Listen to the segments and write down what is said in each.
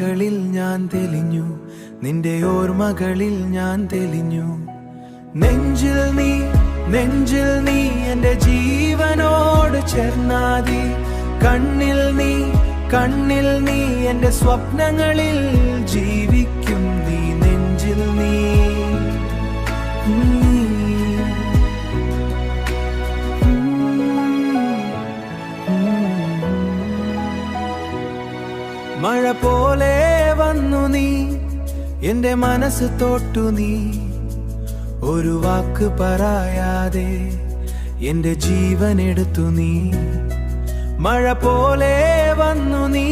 ഓർമ്മകളിൽ ഞാൻ തെളിഞ്ഞു, നിന്റെ ഓർമ്മകളിൽ ഞാൻ തെളിഞ്ഞു. നെഞ്ചിൽ നീ നെഞ്ചിൽ നീ എന്റെ ജീവനോട് ചേർന്നാതി. കണ്ണിൽ നീ കണ്ണിൽ നീ എന്റെ സ്വപ്നങ്ങളിൽ ജീവിക്കും നീ. നെഞ്ചിൽ നീ മഴ പോലെ വന്നു നീ, എന്റെ മനസ്സ് തൊട്ടു നീ. ഒരു വാക്ക് പറയാതെ എന്റെ ജീവൻ എടുത്തു നീ. മഴ പോലെ വന്നു നീ,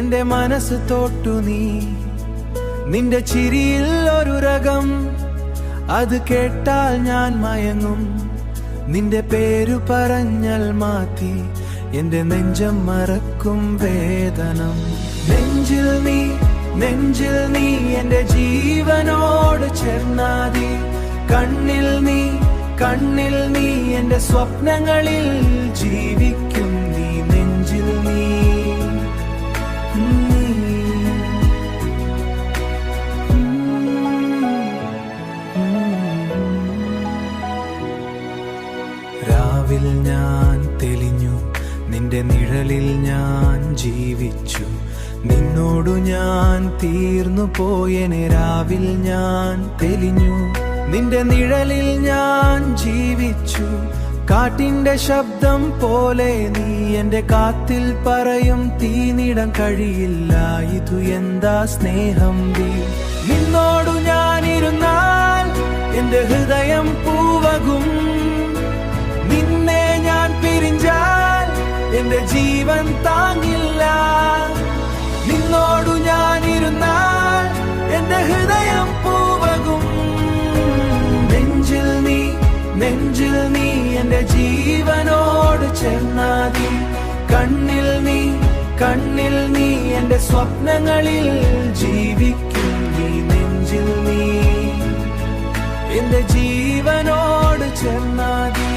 എന്റെ മനസ്സ് തൊട്ടു നീ. നിന്റെ ചിരിയിൽ ഒരു രകം, അത് കേട്ടാൽ ഞാൻ മയങ്ങും. നിന്റെ പേരു പറഞ്ഞാൽ മാറ്റി എന്റെ നെഞ്ചം മറക്കും വേദനം. നെഞ്ചിൽ നീ നെഞ്ചിൽ നീ എന്റെ ജീവനോട് ചേർന്നാതി. കണ്ണിൽ നീ കണ്ണിൽ നീ എന്റെ സ്വപ്നങ്ങളിൽ ജീവിക്കും നീ. നെഞ്ചിൽ നീ രാവിൽ ഞാൻ തെളിഞ്ഞു, നിന്റെ നിഴലിൽ ഞാൻ ജീവിച്ചു. നിന്നോടു ഞാൻ തീർന്നു പോയനെ. രാവിൽ ഞാൻ തെളിഞ്ഞു, നിന്റെ നിഴലിൽ ഞാൻ ജീവിച്ചു. കാറ്റിന്റെ ശബ്ദം പോലെ നീ എന്റെ കാത്തിൽ പറയും തീനിടം കഴിയില്ല. ഇതു എന്താ സ്നേഹം നീ. നിന്നോടു ഞാനിരുന്നാൽ എന്റെ ഹൃദയം പൂവകും. നിന്നെ ഞാൻ പിരിഞ്ഞാൽ എന്റെ ജീവൻ താങ്ങില്ല. നിന്നോടു ഞാനിരുന്നാൽ എന്റെ ഹൃദയം പൂവകും. നെഞ്ചിൽ നീ നെഞ്ചിൽ നീ എന്റെ ജീവനോട് ചേർന്നാതി. കണ്ണിൽ നീ കണ്ണിൽ നീ എന്റെ സ്വപ്നങ്ങളിൽ ജീവിക്കും നീ. നെഞ്ചിൽ നീ എന്റെ ജീവനോട് ചേർന്നാതി.